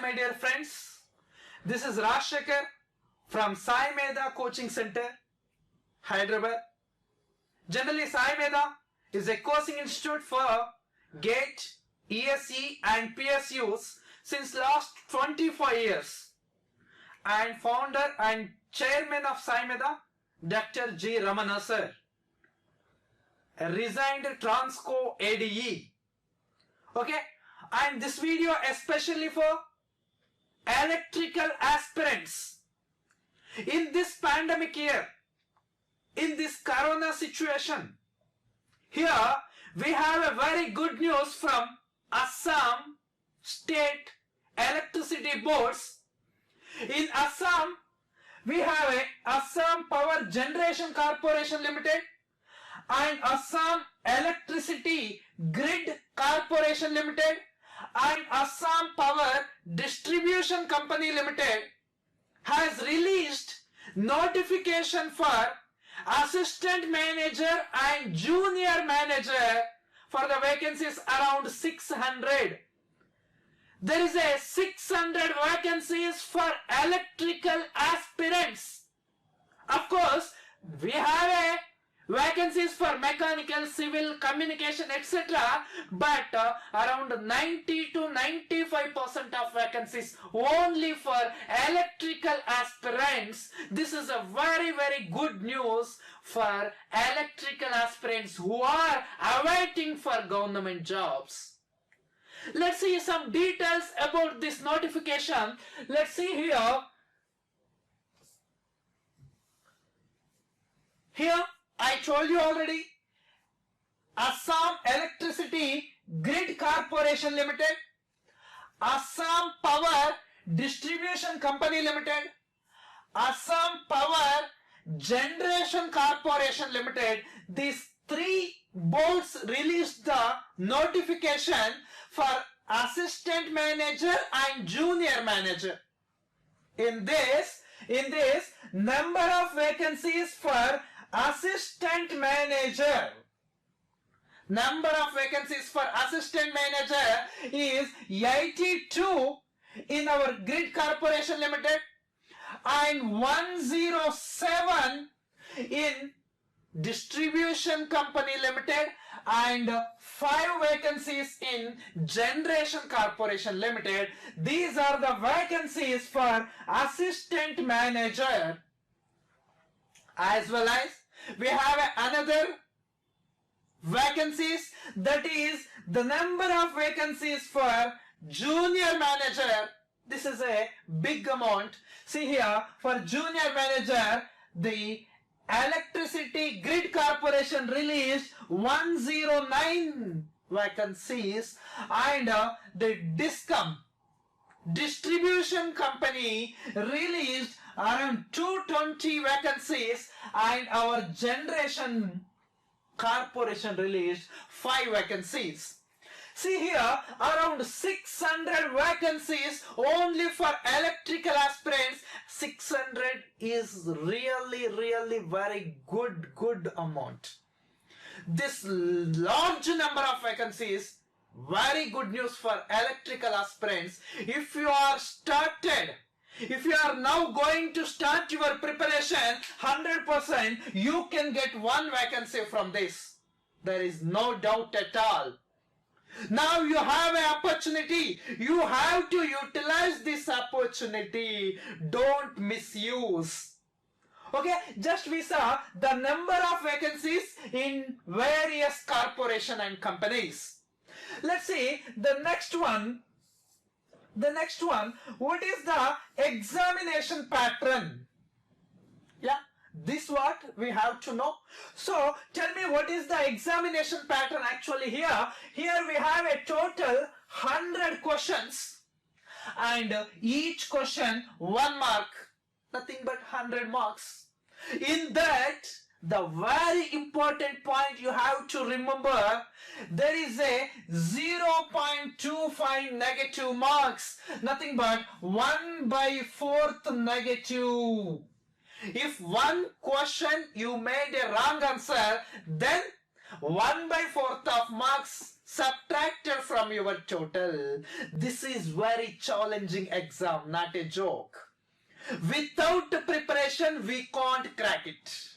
my dear friends. This is Rajshekhar from Sai Medha Coaching Center, Hyderabad. Generally, Sai Medha is a coaching institute for GATE, ESE and PSUs since last 24 years. And founder and chairman of Sai Medha, Dr. G. Ramana sir. A resigned Transco ADE. Okay, and this video especially for electrical aspirants. In this pandemic year, in this corona situation, here we have a very good news from Assam State Electricity Boards. In Assam, we have a Assam Power Generation Corporation Limited and Assam Electricity Grid Corporation Limited and Assam Power Distribution Company Limited has released notification for assistant manager and junior manager for the vacancies around 600. There is a 600 vacancies for electrical aspirants. Of course, we have a vacancies for mechanical, civil, communication, etc. But around 90 to 95% of vacancies only for electrical aspirants. This is a very good news for electrical aspirants who are awaiting for government jobs. Let's see some details about this notification. Let's see here. Here I told you already, Assam Electricity Grid Corporation Limited, Assam Power Distribution Company Limited, Assam Power Generation Corporation Limited. These three boards released the notification for assistant manager and junior manager. In this, number of vacancies for assistant manager. Number of vacancies for assistant manager is 82 in our Grid Corporation Limited and 107 in Distribution Company Limited and 5 vacancies in Generation Corporation Limited. These are the vacancies for assistant manager. As well as we have another vacancies, that is the number of vacancies for junior manager. This is a big amount. See here, for junior manager, the Electricity Grid Corporation released 109 vacancies and the DISCOM Distribution Company released around 220 vacancies and our Generation Corporation released 5 vacancies. See here, around 600 vacancies only for electrical aspirants. 600 is really very good amount. This large number of vacancies, very good news for electrical aspirants. If you are now going to start your preparation, 100% you can get one vacancy from this. There is no doubt at all. Now you have an opportunity. You have to utilize this opportunity. Don't misuse. Okay, just we saw the number of vacancies in various corporation and companies. Let's see the next one. What is the examination pattern? Yeah, this what we have to know. So tell me, what is the examination pattern actually here? Here we have a total 100 questions and each question 1 mark. Nothing but 100 marks. In that, the very important point you have to remember, there is a 0.25 negative marks, nothing but 1/4 negative. If one question you made a wrong answer, then 1/4 of marks subtracted from your total. This is very challenging exam, not a joke. Without preparation, we can't crack it.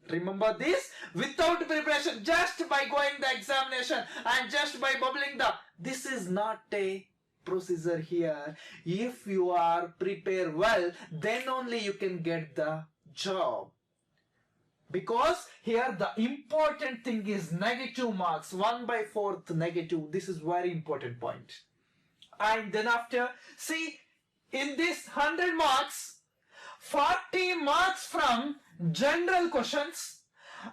Remember this, without preparation, just by going the examination and just by bubbling this is not a procedure here. If you are prepared well, then only you can get the job. Because here the important thing is negative marks, 1/4 negative. This is very important point. And then after, see, in this 100 marks, 40 marks from general questions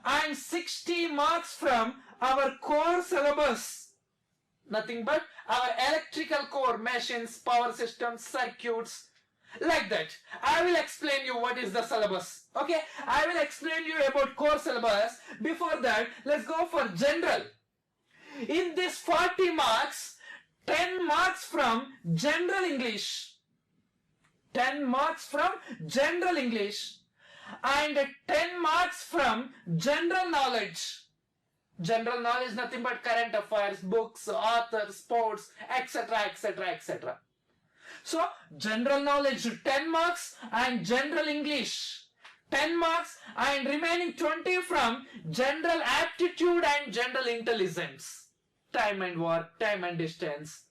and 60 marks from our core syllabus. Nothing but our electrical core, machines, power systems, circuits, like that. I will explain you what is the syllabus. Okay, I will explain you about core syllabus. Before that, let's go for general. In this 40 marks, 10 marks from general English, 10 marks from general English, and 10 marks from general knowledge. General knowledge, nothing but current affairs, books, authors, sports, etc, etc, etc. So, general knowledge 10 marks and general English 10 marks, and remaining 20 from general aptitude and general intelligence. Time and work, time and distance,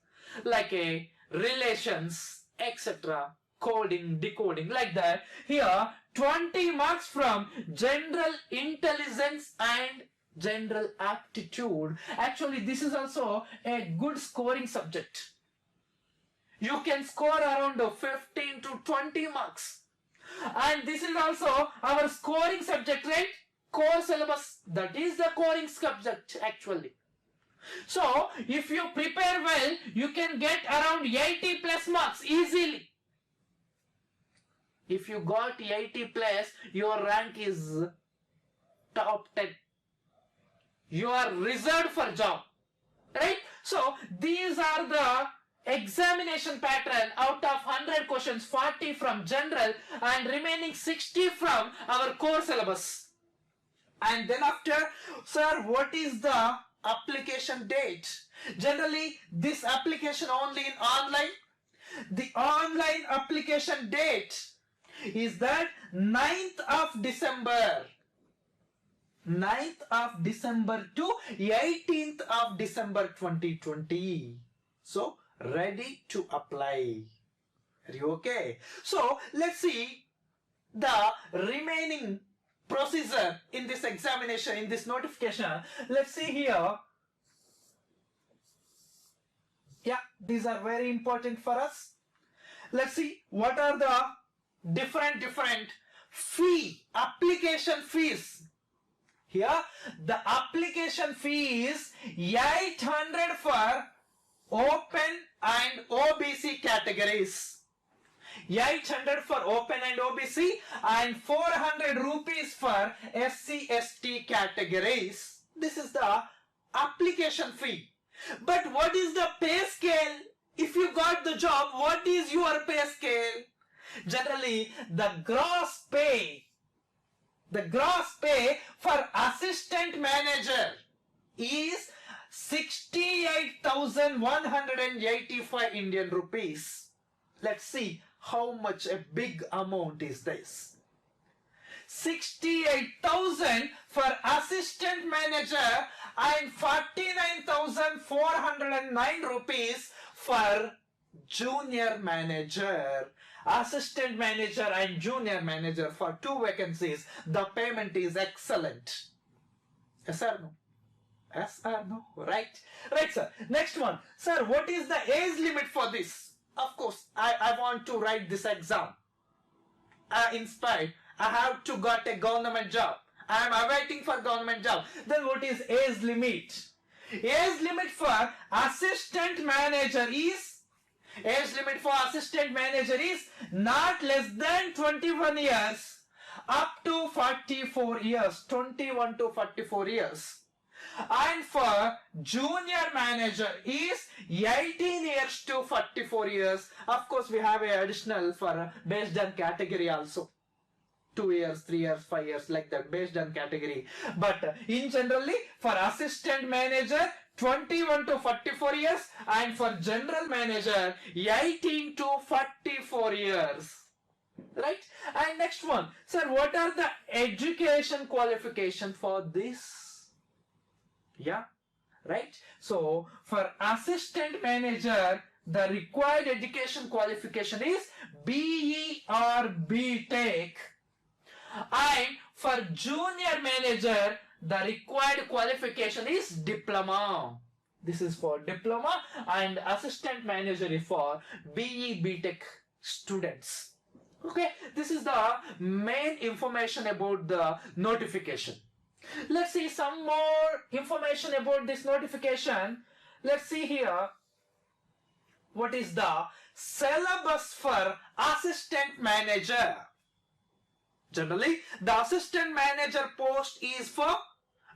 like a relations, etc. Coding, decoding, like that. Here 20 marks from general intelligence and general aptitude. Actually, this is also a good scoring subject. You can score around 15 to 20 marks. And this is also our scoring subject, right? Core syllabus. That is the scoring subject actually. So, if you prepare well, you can get around 80 plus marks easily. If you got 80 plus, your rank is top 10. You are reserved for job. Right? So, these are the examination pattern. Out of 100 questions, 40 from general and remaining 60 from our core syllabus. And then after, sir, what is the application date? Generally, this application only in online. The online application date is that 9th of December. 9th of December to 18th of December 2020. So, ready to apply. Are you okay? So, let's see the remaining procedure in this examination, in this notification. Let's see here. Yeah, these are very important for us. Let's see what are the different fee, application fees. Here, the application fee is 800 for open and OBC categories. 800 for open and OBC and 400 rupees for SC/ST categories. This is the application fee. But what is the pay scale? If you got the job, what is your pay scale? Generally, the gross pay for assistant manager is 68,185 Indian rupees. Let's see how much a big amount is this. 68,000 for assistant manager and 49,409 rupees for junior manager. Assistant manager and junior manager for 2 vacancies. The payment is excellent. Yes or no? Yes or no? Right. Right, sir. Next one. Sir, what is the age limit for this? Of course, I want to write this exam. Inspired. I have to got a government job. I am awaiting for government job. Then what is age limit? Age limit for assistant manager is not less than 21 years up to 44 years. 21 to 44 years. And for junior manager is 18 years to 44 years. Of course, we have a additional for based on category also. 2 years, 3 years, 5 years, like that, based on category. But in generally, for assistant manager, 21 to 44 years, and for general manager 18 to 44 years. Right? And next one, sir, what are the education qualification for this? Yeah, right? So for assistant manager, the required education qualification is BE or BTech. And for junior manager, the required qualification is diploma. This is for diploma, and assistant manager is for BE BTech students. Okay, this is the main information about the notification. Let's see some more information about this notification. Let's see here. What is the syllabus for assistant manager? Generally, the assistant manager post is for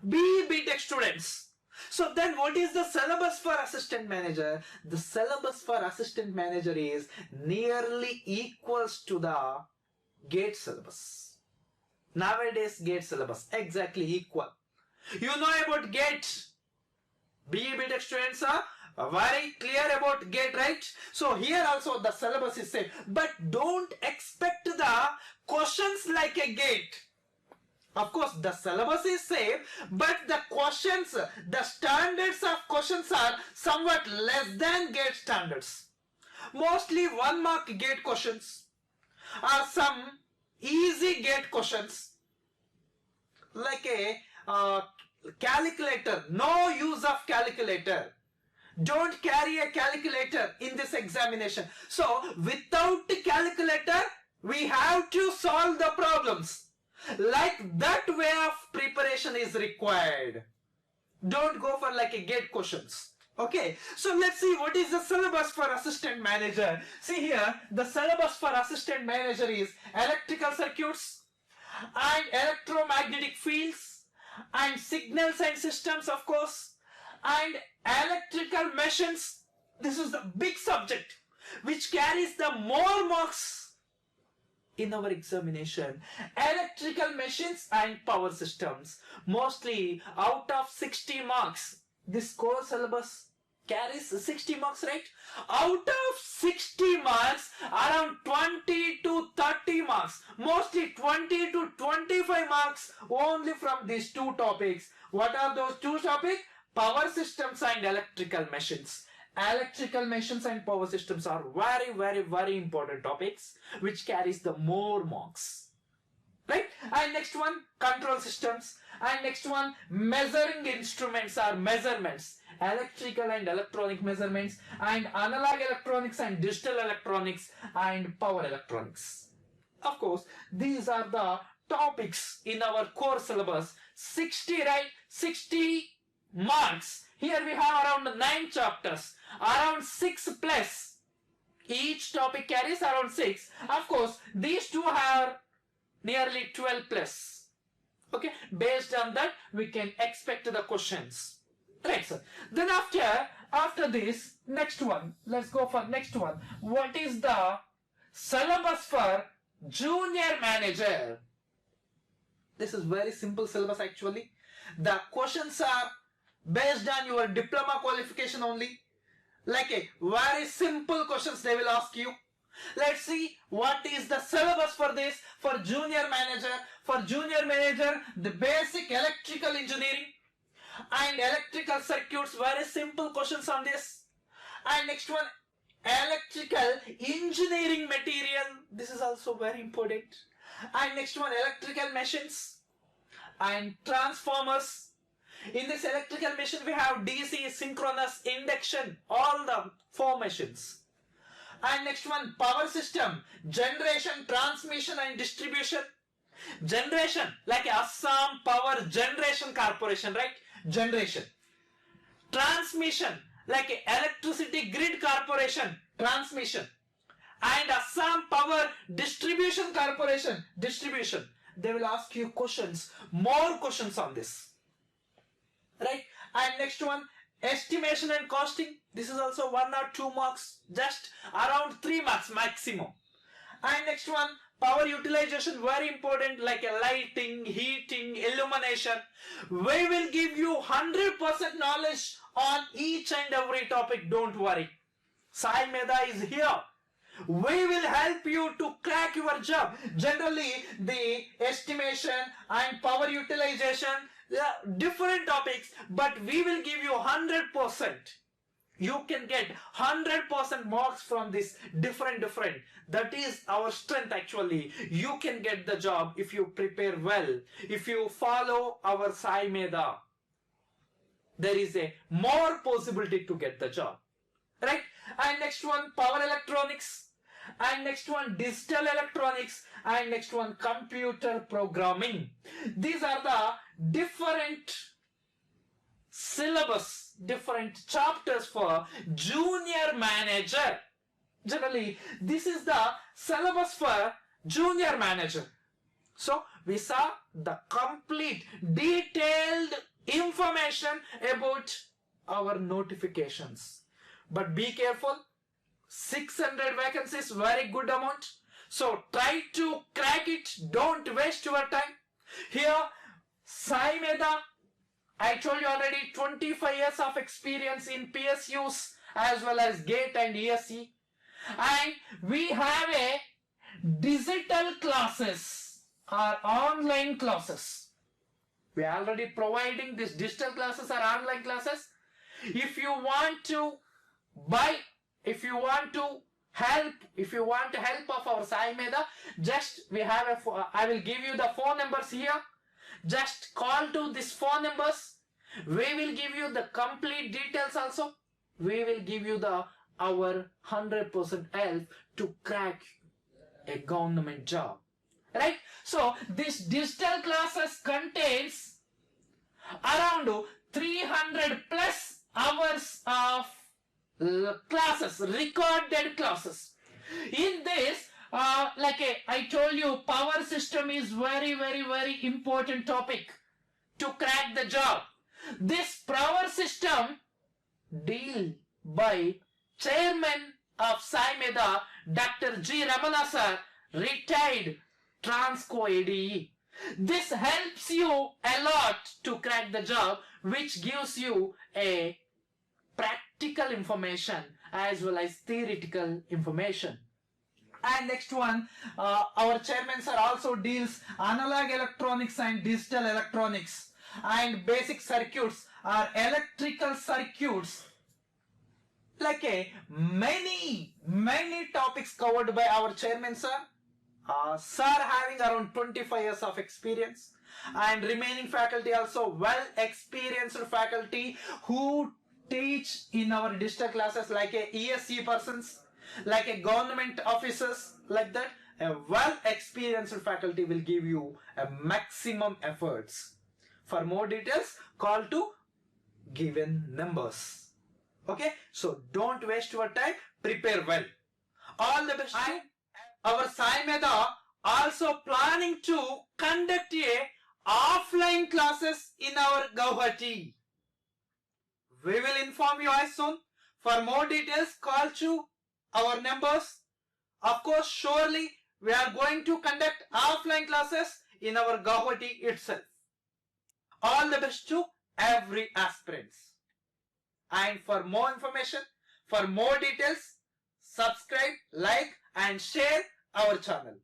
BE BTech students. So then what is the syllabus for assistant manager? The syllabus for assistant manager is nearly equals to the GATE syllabus. Nowadays GATE syllabus, exactly equal. You know about GATE. BE BTech students are very clear about GATE, right? So here also the syllabus is same. But don't expect the questions like a GATE. Of course, the syllabus is same, but the questions, the standards of questions are somewhat less than GATE standards. Mostly 1 mark GATE questions or some easy GATE questions like a calculator. No use of calculator. Don't carry a calculator in this examination. So without calculator, we have to solve the problems. Like that way of preparation is required. Don't go for like a GATE questions. Okay, so let's see what is the syllabus for assistant manager. See here, the syllabus for assistant manager is electrical circuits and electromagnetic fields and signals and systems, of course, and electrical machines. This is the big subject which carries the more marks in our examination. Electrical machines and power systems, mostly out of 60 marks. This core syllabus carries 60 marks, right? Out of 60 marks, around 20 to 30 marks, mostly 20 to 25 marks only from these two topics. What are those two topics? Power systems and electrical machines. Electrical machines and power systems are very important topics which carries the more marks, right? And next one, control systems, and next one, measuring instruments or measurements, electrical and electronic measurements, and analog electronics and digital electronics and power electronics. Of course, these are the topics in our core syllabus. 60, right? 60 marks. Here we have around 9 chapters, around 6 plus. Each topic carries around 6. Of course, these two have nearly 12 plus. Okay, based on that, we can expect the questions. Right, sir. Then after this, next one. Let's go for next one. What is the syllabus for junior manager? This is very simple syllabus actually. The questions are based on your diploma qualification only. Like a very simple questions they will ask you. Let's see what is the syllabus for this for junior manager. For junior manager, the basic electrical engineering and electrical circuits, very simple questions on this. And next one, electrical engineering material. This is also very important. And next one, electrical machines and transformers. In this electrical machine, we have DC, synchronous, induction, all the 4 machines. And next one, power system, generation, transmission and distribution. Generation, like Assam Power Generation Corporation, right? Generation. Transmission, like Electricity Grid Corporation, transmission. And Assam Power Distribution Corporation, distribution. They will ask you questions, more questions on this. Right? And next one, estimation and costing. This is also 1 or 2 marks, just around 3 marks maximum. And next one, power utilization very important, like a lighting, heating, illumination. We will give you 100% knowledge on each and every topic. Don't worry. Sai Meda is here. We will help you to crack your job. Generally, the estimation and power utilization, different topics, but we will give you 100%. You can get 100% marks from this different. That is our strength actually. You can get the job if you prepare well, if you follow our Sai Meda. There is a more possibility to get the job, right? And next one, power electronics, and next one, digital electronics, and next one, computer programming. These are the different syllabus, different chapters for junior manager. Generally, this is the syllabus for junior manager. So we saw the complete detailed information about our notifications. But be careful, 600 vacancies, very good amount. So try to crack it, don't waste your time. Here, Sai Meda, I told you already, 25 years of experience in PSUs as well as GATE and ESE. And we have a digital classes or online classes. We are already providing these digital classes or online classes. If you want to buy, if you want to help of our Sai Meda, just we have I will give you the phone numbers here. Just call to these phone numbers. We will give you the complete details also. We will give you our 100% help to crack a government job. Right? So this digital classes contains around 300 plus hours of classes, recorded classes. In this, I told you, power system is very important topic to crack the job. This power system deal by chairman of Sai Meda, Dr. G. Ramana sir, retired Transco ADE. This helps you a lot to crack the job, which gives you a practical information as well as theoretical information. And next one, our chairman sir also deals analog electronics and digital electronics and basic circuits or electrical circuits. Like many topics covered by our chairman sir. Sir having around 25 years of experience, and remaining faculty also well experienced faculty who teach in our digital classes, like a ESE persons, like a government officers, like that. A well experienced faculty will give you a maximum efforts. For more details, call to given numbers. Okay, so don't waste your time, prepare well. All the best. Our Sai Meda also planning to conduct a offline classes in our Guwahati. We will inform you as soon. For more details, call to our numbers. Of course, surely we are going to conduct offline classes in our Guwahati itself. All the best to every aspirants. And for more information, for more details, subscribe, like and share our channel.